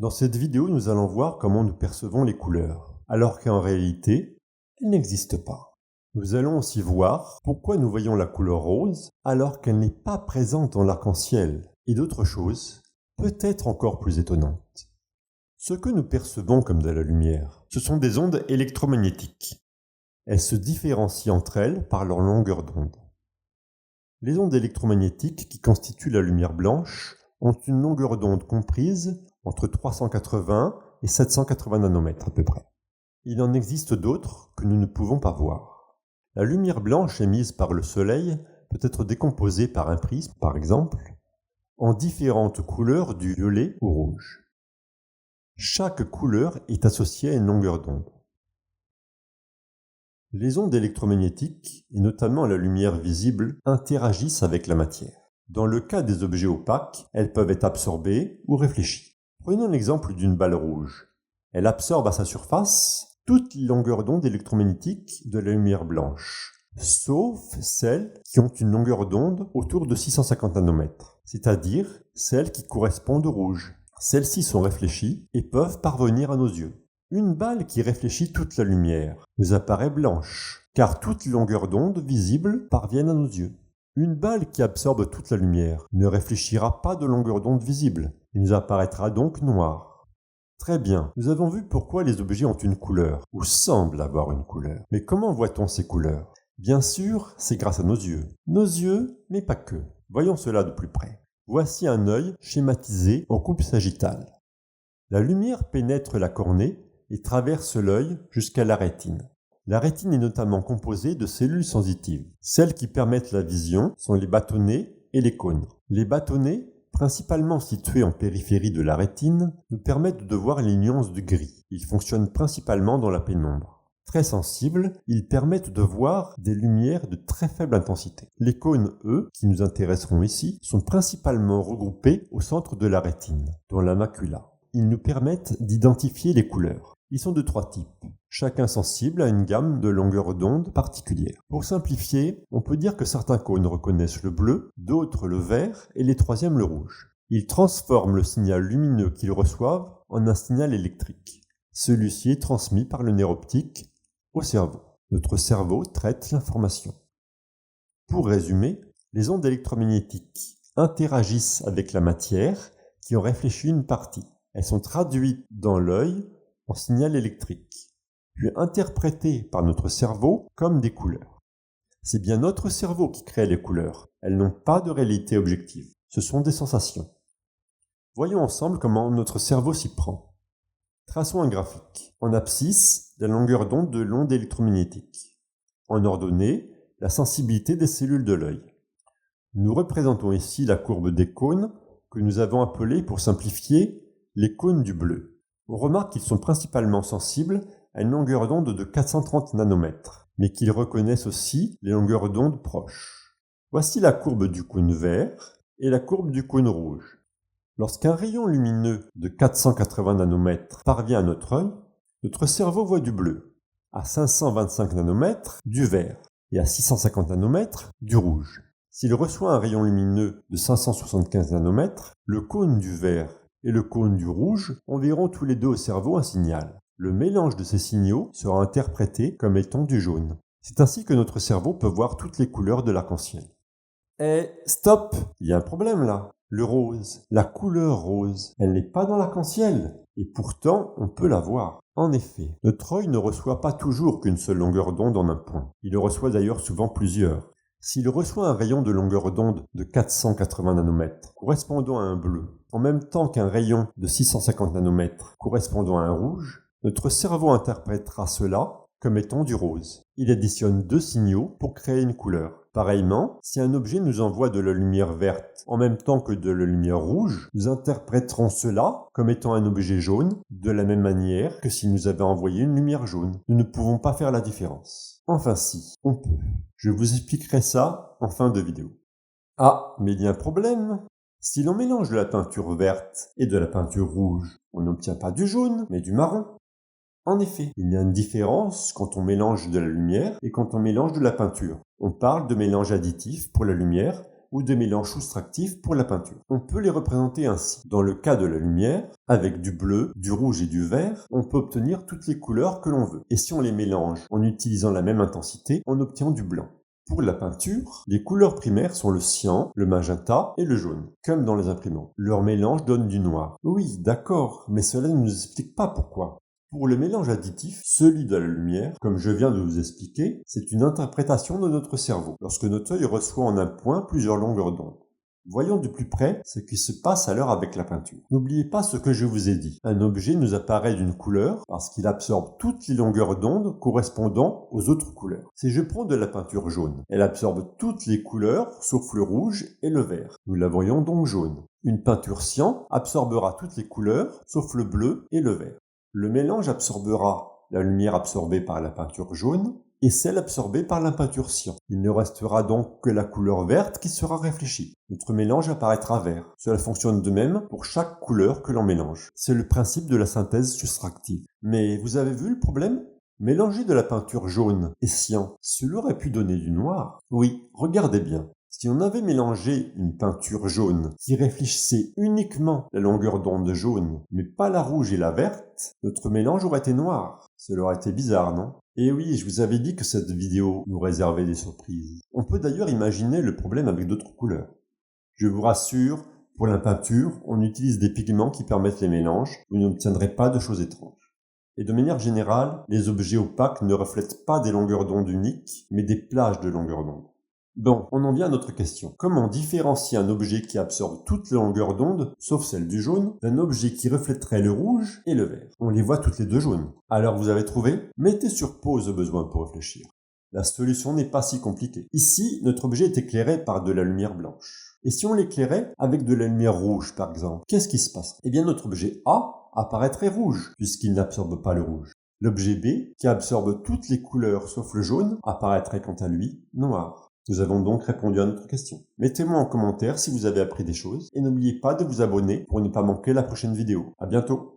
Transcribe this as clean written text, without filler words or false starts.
Dans cette vidéo, nous allons voir comment nous percevons les couleurs, alors qu'en réalité, elles n'existent pas. Nous allons aussi voir pourquoi nous voyons la couleur rose alors qu'elle n'est pas présente dans l'arc-en-ciel, et d'autres choses, peut-être encore plus étonnantes. Ce que nous percevons comme de la lumière, ce sont des ondes électromagnétiques. Elles se différencient entre elles par leur longueur d'onde. Les ondes électromagnétiques qui constituent la lumière blanche ont une longueur d'onde comprise entre 380 et 780 nanomètres à peu près. Il en existe d'autres que nous ne pouvons pas voir. La lumière blanche émise par le soleil peut être décomposée par un prisme, par exemple, en différentes couleurs du violet au rouge. Chaque couleur est associée à une longueur d'onde. Les ondes électromagnétiques, et notamment la lumière visible, interagissent avec la matière. Dans le cas des objets opaques, elles peuvent être absorbées ou réfléchies. Prenons l'exemple d'une balle rouge. Elle absorbe à sa surface toutes les longueurs d'onde électromagnétiques de la lumière blanche, sauf celles qui ont une longueur d'onde autour de 650 nanomètres, c'est-à-dire celles qui correspondent au rouge. Celles-ci sont réfléchies et peuvent parvenir à nos yeux. Une balle qui réfléchit toute la lumière nous apparaît blanche, car toutes les longueurs d'onde visibles parviennent à nos yeux. Une balle qui absorbe toute la lumière ne réfléchira pas de longueur d'onde visible, et nous apparaîtra donc noire. Très bien, nous avons vu pourquoi les objets ont une couleur, ou semblent avoir une couleur. Mais comment voit-on ces couleurs? Bien sûr, c'est grâce à nos yeux. Nos yeux, mais pas que. Voyons cela de plus près. Voici un œil schématisé en coupe sagittale. La lumière pénètre la cornée et traverse l'œil jusqu'à la rétine. La rétine est notamment composée de cellules sensitives. Celles qui permettent la vision sont les bâtonnets et les cônes. Les bâtonnets, principalement situés en périphérie de la rétine, nous permettent de voir les nuances du gris. Ils fonctionnent principalement dans la pénombre. Très sensibles, ils permettent de voir des lumières de très faible intensité. Les cônes, eux, qui nous intéresseront ici, sont principalement regroupés au centre de la rétine, dans la macula. Ils nous permettent d'identifier les couleurs. Ils sont de 3 types, chacun sensible à une gamme de longueurs d'onde particulière. Pour simplifier, on peut dire que certains cônes reconnaissent le bleu, d'autres le vert et les troisièmes le rouge. Ils transforment le signal lumineux qu'ils reçoivent en un signal électrique. Celui-ci est transmis par le nerf optique au cerveau. Notre cerveau traite l'information. Pour résumer, les ondes électromagnétiques interagissent avec la matière qui en réfléchit une partie. Elles sont traduites dans l'œil en signal électrique, puis interprétées par notre cerveau comme des couleurs. C'est bien notre cerveau qui crée les couleurs. Elles n'ont pas de réalité objective. Ce sont des sensations. Voyons ensemble comment notre cerveau s'y prend. Traçons un graphique. En abscisse, la longueur d'onde de l'onde électromagnétique. En ordonnée, la sensibilité des cellules de l'œil. Nous représentons ici la courbe des cônes que nous avons appelée, pour simplifier, les cônes du bleu. On remarque qu'ils sont principalement sensibles à une longueur d'onde de 430 nanomètres, mais qu'ils reconnaissent aussi les longueurs d'onde proches. Voici la courbe du cône vert et la courbe du cône rouge. Lorsqu'un rayon lumineux de 480 nanomètres parvient à notre œil, notre cerveau voit du bleu, à 525 nanomètres du vert et à 650 nanomètres du rouge. S'il reçoit un rayon lumineux de 575 nanomètres, le cône du vert et le cône du rouge enverront tous les deux au cerveau un signal. Le mélange de ces signaux sera interprété comme étant du jaune. C'est ainsi que notre cerveau peut voir toutes les couleurs de l'arc-en-ciel. Eh, stop! Il y a un problème là. Le rose, la couleur rose, elle n'est pas dans l'arc-en-ciel. Et pourtant, on peut la voir. En effet, notre œil ne reçoit pas toujours qu'une seule longueur d'onde en un point. Il en reçoit d'ailleurs souvent plusieurs. S'il reçoit un rayon de longueur d'onde de 480 nanomètres correspondant à un bleu, en même temps qu'un rayon de 650 nanomètres correspondant à un rouge, notre cerveau interprétera cela comme étant du rose. Il additionne 2 signaux pour créer une couleur. Pareillement, si un objet nous envoie de la lumière verte en même temps que de la lumière rouge, nous interpréterons cela comme étant un objet jaune de la même manière que si nous avait envoyé une lumière jaune. Nous ne pouvons pas faire la différence. Enfin si, on peut. Je vous expliquerai ça en fin de vidéo. Ah, mais il y a un problème. Si l'on mélange de la peinture verte et de la peinture rouge, on n'obtient pas du jaune, mais du marron. En effet, il y a une différence quand on mélange de la lumière et quand on mélange de la peinture. On parle de mélange additif pour la lumière ou de mélange soustractif pour la peinture. On peut les représenter ainsi. Dans le cas de la lumière, avec du bleu, du rouge et du vert, on peut obtenir toutes les couleurs que l'on veut. Et si on les mélange en utilisant la même intensité, on obtient du blanc. Pour la peinture, les couleurs primaires sont le cyan, le magenta et le jaune, comme dans les imprimantes. Leur mélange donne du noir. Oui, d'accord, mais cela ne nous explique pas pourquoi. Pour le mélange additif, celui de la lumière, comme je viens de vous expliquer, c'est une interprétation de notre cerveau, lorsque notre œil reçoit en un point plusieurs longueurs d'onde. Voyons de plus près ce qui se passe alors avec la peinture. N'oubliez pas ce que je vous ai dit. Un objet nous apparaît d'une couleur parce qu'il absorbe toutes les longueurs d'onde correspondant aux autres couleurs. Si je prends de la peinture jaune, elle absorbe toutes les couleurs sauf le rouge et le vert. Nous la voyons donc jaune. Une peinture cyan absorbera toutes les couleurs sauf le bleu et le vert. Le mélange absorbera la lumière absorbée par la peinture jaune et celle absorbée par la peinture cyan. Il ne restera donc que la couleur verte qui sera réfléchie. Notre mélange apparaîtra vert. Cela fonctionne de même pour chaque couleur que l'on mélange. C'est le principe de la synthèse soustractive. Mais vous avez vu le problème ? Mélanger de la peinture jaune et cyan, cela aurait pu donner du noir. Oui, regardez bien. Si on avait mélangé une peinture jaune qui réfléchissait uniquement la longueur d'onde jaune, mais pas la rouge et la verte, notre mélange aurait été noir. Cela aurait été bizarre, non ? Et oui, je vous avais dit que cette vidéo nous réservait des surprises. On peut d'ailleurs imaginer le problème avec d'autres couleurs. Je vous rassure, pour la peinture, on utilise des pigments qui permettent les mélanges, vous n'obtiendrez pas de choses étranges. Et de manière générale, les objets opaques ne reflètent pas des longueurs d'onde uniques, mais des plages de longueurs d'onde. Bon, on en vient à notre question. Comment différencier un objet qui absorbe toutes les longueurs d'onde, sauf celle du jaune, d'un objet qui reflèterait le rouge et le vert? On les voit toutes les deux jaunes. Alors vous avez trouvé? Mettez sur pause au besoin pour réfléchir. La solution n'est pas si compliquée. Ici, notre objet est éclairé par de la lumière blanche. Et si on l'éclairait avec de la lumière rouge, par exemple, qu'est-ce qui se passe? Eh bien, notre objet A apparaîtrait rouge, puisqu'il n'absorbe pas le rouge. L'objet B, qui absorbe toutes les couleurs sauf le jaune, apparaîtrait quant à lui noir. Nous avons donc répondu à notre question. Mettez-moi en commentaire si vous avez appris des choses et n'oubliez pas de vous abonner pour ne pas manquer la prochaine vidéo. À bientôt!